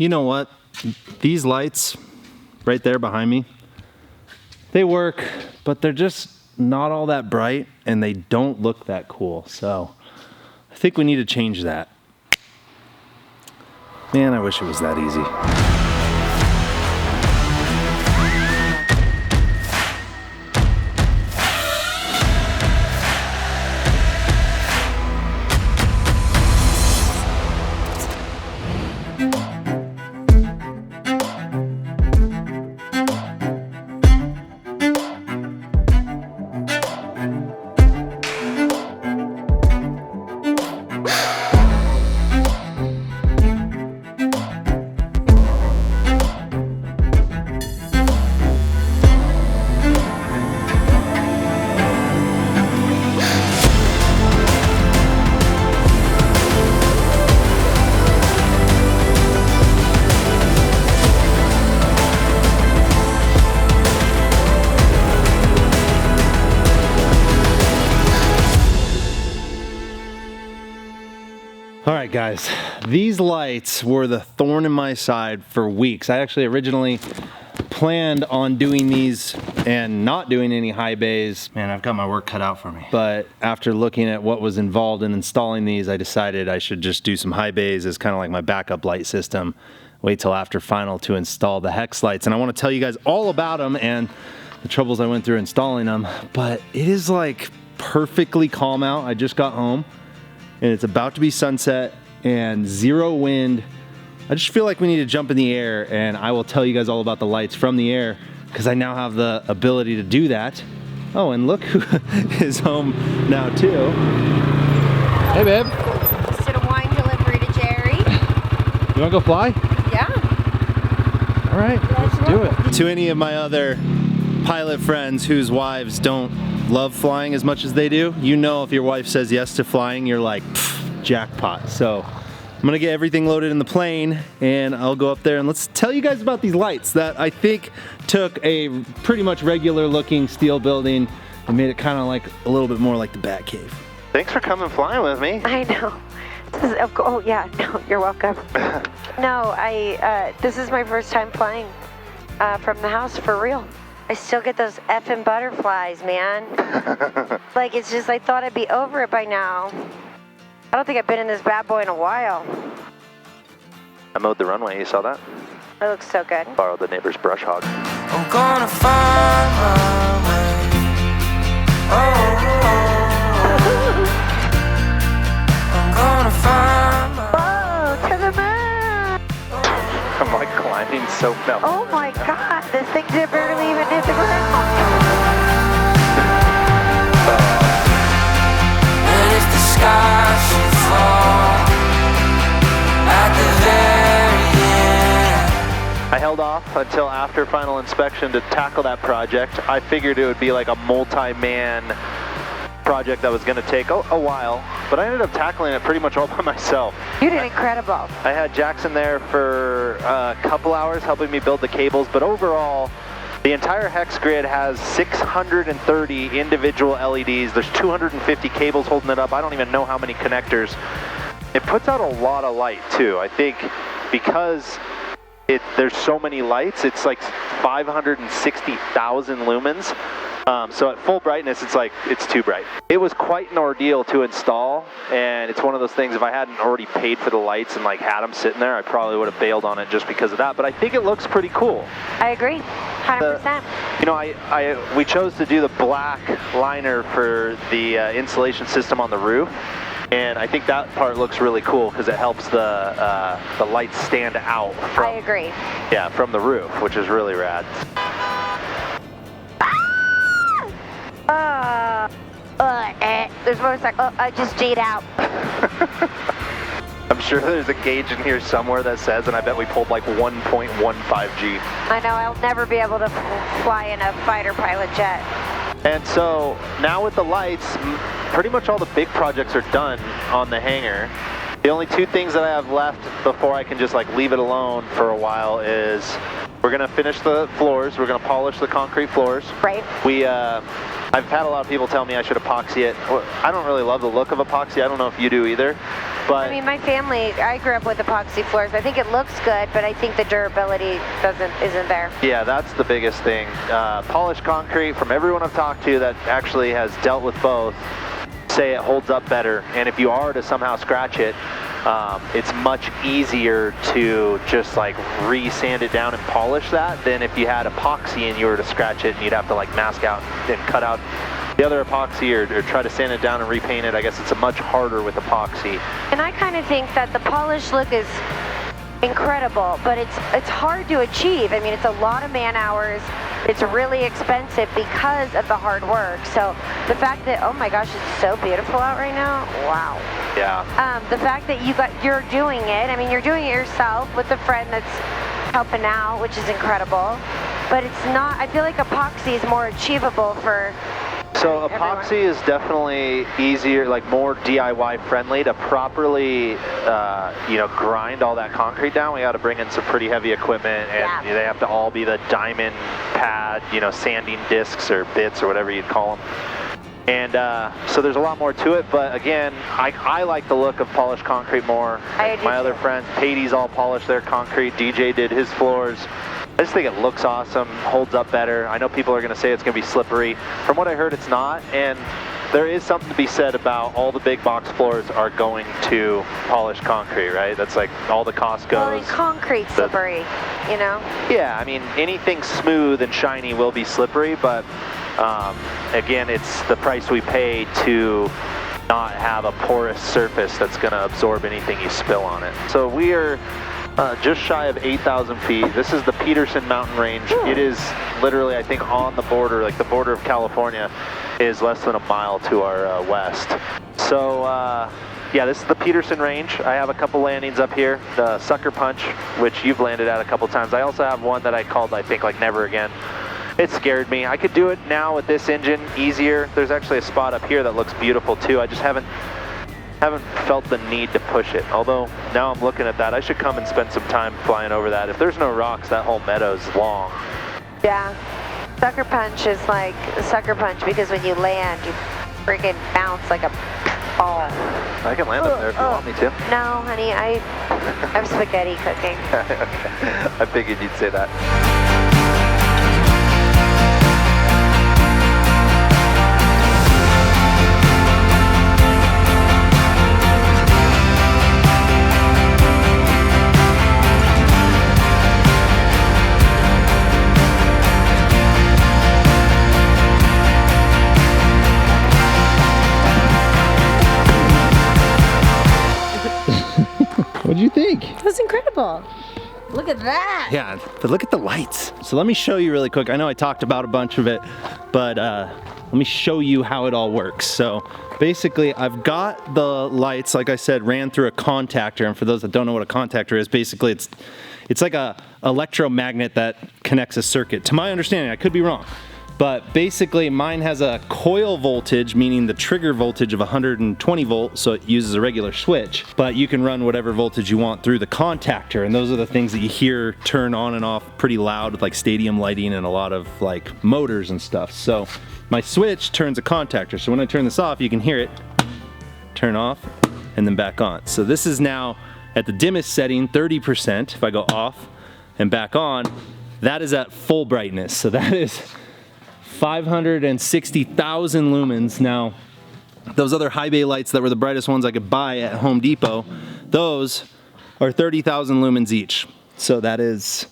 you know what? These lights right there behind me, they work, but they're just not all that bright and they don't look that cool. So I think we need to change that. Man, I wish it was that easy. All right, guys, these lights were the thorn in my side for weeks. I actually originally planned on doing these and not doing any high bays. Man, I've got my work cut out for me. But after looking at what was involved in installing these, I decided I should just do some high bays as kind of like my backup light system. Wait till after final to install the hex lights. And I want to tell you guys all about them and the troubles I went through installing them. But it is like perfectly calm out. I just got home. And it's about to be sunset and zero wind. I just feel like we need to jump in the air, and I will tell you guys all about the lights from the air because I now have the ability to do that. Oh, and look who is home now too. Hey, babe. Just did a wine delivery to Jerry. You wanna go fly? Yeah. All right, let's do it. To any of my other pilot friends whose wives don't love flying as much as they do, you know if your wife says yes to flying, you're like, jackpot. So I'm gonna get everything loaded in the plane and I'll go up there and let's tell you guys about these lights that I think took a pretty much regular looking steel building and made it kind of like a little bit more like the Batcave. Thanks for coming flying with me. I know. Oh yeah, no, you're welcome. No, this is my first time flying from the house for real. I still get those effing butterflies, man. Like, it's just, I thought I'd be over it by now. I don't think I've been in this bad boy in a while. I mowed the runway, you saw that? It looks so good. Borrowed the neighbor's brush hog. I'm gonna find my way. I'm gonna find my Whoa, to the moon! I'm like climbing so fell. Oh my god, this thing did barely even hit the ground. And if the sky should fall at the very end. I held off until after final inspection to tackle that project. I figured it would be like a multi-man project that was going to take a while, but I ended up tackling it pretty much all by myself. You did incredible. I had Jackson there for a couple hours helping me build the cables, but overall, the entire hex grid has 630 individual LEDs. There's 250 cables holding it up. I don't even know how many connectors. It puts out a lot of light too. I think because there's so many lights, it's like 560,000 lumens. So at full brightness, it's too bright. It was quite an ordeal to install, and it's one of those things, if I hadn't already paid for the lights and like had them sitting there, I probably would have bailed on it just because of that, but I think it looks pretty cool. I agree, 100%. You know, we chose to do the black liner for the insulation system on the roof, and I think that part looks really cool because it helps the lights stand out from, I agree. Yeah, from the roof, which is really rad. There's a motorcycle. Oh, I just J'd out. I'm sure there's a gauge in here somewhere that says, and I bet we pulled like 1.15 G. I know, I'll never be able to fly in a fighter pilot jet. And so now with the lights, pretty much all the big projects are done on the hangar. The only two things that I have left before I can just like leave it alone for a while is we're gonna finish the floors. We're gonna polish the concrete floors. Right. I've had a lot of people tell me I should epoxy it. I don't really love the look of epoxy. I don't know if you do either. But I mean, my family, I grew up with epoxy floors. I think it looks good, but I think the durability isn't there. yeah, that's the biggest thing. Polished concrete, from everyone I've talked to that actually has dealt with both, say it holds up better. And if you are to somehow scratch it, it's much easier to just like re-sand it down and polish that than if you had epoxy and you were to scratch it and you'd have to like mask out and cut out the other epoxy or try to sand it down and repaint it. I guess it's a much harder with epoxy. And I kind of think that the polished look is incredible, but it's hard to achieve. I mean, it's a lot of man hours. It's really expensive because of the hard work. So the fact that, oh my gosh, it's so beautiful out right now. Wow. Yeah. The fact that you're doing it. I mean, you're doing it yourself with a friend that's helping out, which is incredible. But it's not. I feel like epoxy is more achievable for. So epoxy is definitely easier, like more DIY friendly to properly, grind all that concrete down. We got to bring in some pretty heavy equipment, and they have to all be the diamond pad, sanding discs or bits or whatever you'd call them. And so there's a lot more to it, but again, I like the look of polished concrete more. My other friends, Patey's all polished their concrete, DJ did his floors. I just think it looks awesome, holds up better. I know people are going to say it's going to be slippery. From what I heard, it's not, and there is something to be said about all the big box floors are going to polished concrete, right? That's like all the Costco's. Well, and concrete's slippery, Yeah, I mean, anything smooth and shiny will be slippery, but again, it's the price we pay to not have a porous surface that's going to absorb anything you spill on it. So we are just shy of 8,000 feet. This is the Peterson mountain range. It is literally, I think, on the border, like the border of California is less than a mile to our west. So yeah, this is the Peterson range. I have a couple landings up here. The Sucker Punch, which you've landed at a couple times. I also have one that I called, I think, like Never Again. It scared me. I could do it now with this engine easier. There's actually a spot up here that looks beautiful too. I just haven't felt the need to push it. Although now I'm looking at that, I should come and spend some time flying over that. If there's no rocks, that whole meadow's long. Yeah. Sucker Punch is like a sucker punch because when you land, you freaking bounce like a ball. I can land up there if you want me to. No, honey, I'm spaghetti cooking. Okay. I figured you'd say that. What'd you think? It was incredible. Look at that. Yeah, but look at the lights. So let me show you really quick. I know I talked about a bunch of it, but let me show you how it all works. So basically, I've got the lights, like I said, ran through a contactor. And for those that don't know what a contactor is, basically it's like a electromagnet that connects a circuit. To my understanding, I could be wrong. But basically mine has a coil voltage, meaning the trigger voltage of 120 volts, so it uses a regular switch. But you can run whatever voltage you want through the contactor, and those are the things that you hear turn on and off pretty loud with like stadium lighting and a lot of like motors and stuff. So my switch turns a contactor, so when I turn this off, you can hear it turn off and then back on. So this is now at the dimmest setting, 30%. If I go off and back on, that is at full brightness. So that is 560,000 lumens. Now, those other high bay lights that were the brightest ones I could buy at Home Depot, those are 30,000 lumens each. So that is,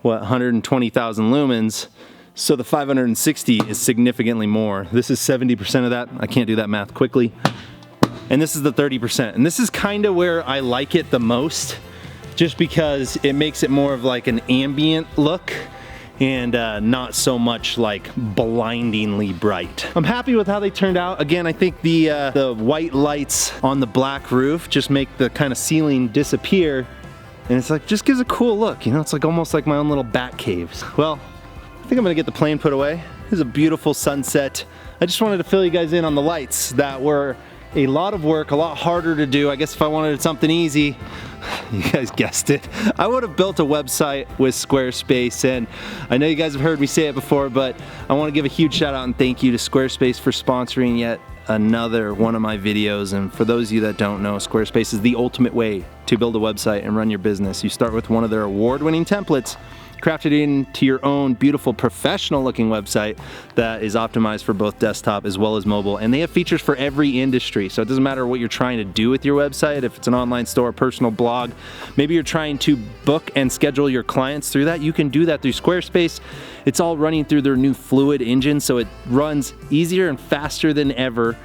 what, 120,000 lumens. So the 560 is significantly more. This is 70% of that. I can't do that math quickly. And this is the 30%. And this is kind of where I like it the most, just because it makes it more of like an ambient look and not so much like blindingly bright. I'm happy with how they turned out. Again, I think the white lights on the black roof just make the kind of ceiling disappear, and it's like, just gives a cool look, it's like almost like my own little bat caves. Well, I think I'm gonna get the plane put away. This is a beautiful sunset. I just wanted to fill you guys in on the lights that were a lot of work, a lot harder to do. I guess if I wanted something easy, you guys guessed it, I would have built a website with Squarespace. And I know you guys have heard me say it before, but I want to give a huge shout out and thank you to Squarespace for sponsoring yet another one of my videos. And for those of you that don't know, Squarespace is the ultimate way to build a website and run your business. You start with one of their award-winning templates, craft it into your own beautiful professional looking website that is optimized for both desktop as well as mobile. And they have features for every industry. So it doesn't matter what you're trying to do with your website, if it's an online store, personal blog, maybe you're trying to book and schedule your clients through that, you can do that through Squarespace. It's all running through their new Fluid engine, so it runs easier and faster than ever.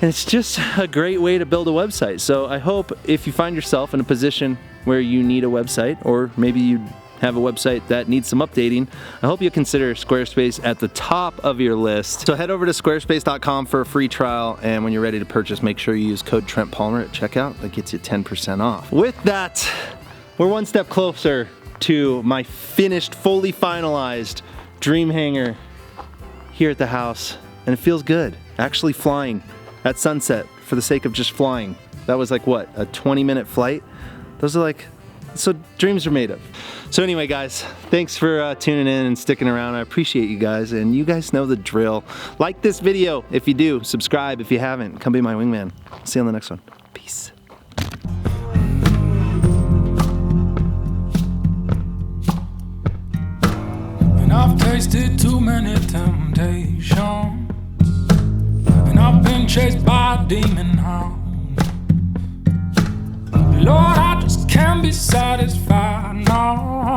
And it's just a great way to build a website. So I hope if you find yourself in a position where you need a website, or maybe you have a website that needs some updating, I hope you consider Squarespace at the top of your list. So head over to squarespace.com for a free trial, and when you're ready to purchase, make sure you use code Trent Palmer at checkout. That gets you 10% off. With that, we're one step closer to my finished, fully finalized dream hangar here at the house, and it feels good. Actually flying at sunset for the sake of just flying. That was like what, a 20-minute flight? Those are like, so dreams are made of. So anyway, guys, thanks for tuning in and sticking around. I appreciate you guys, and you guys know the drill. Like this video if you do, subscribe if you haven't, come be my wingman. See you on the next one. Peace. And I've tasted too many temptations, and I've been chased by a demon hound. Lord, I just can't be satisfied, no.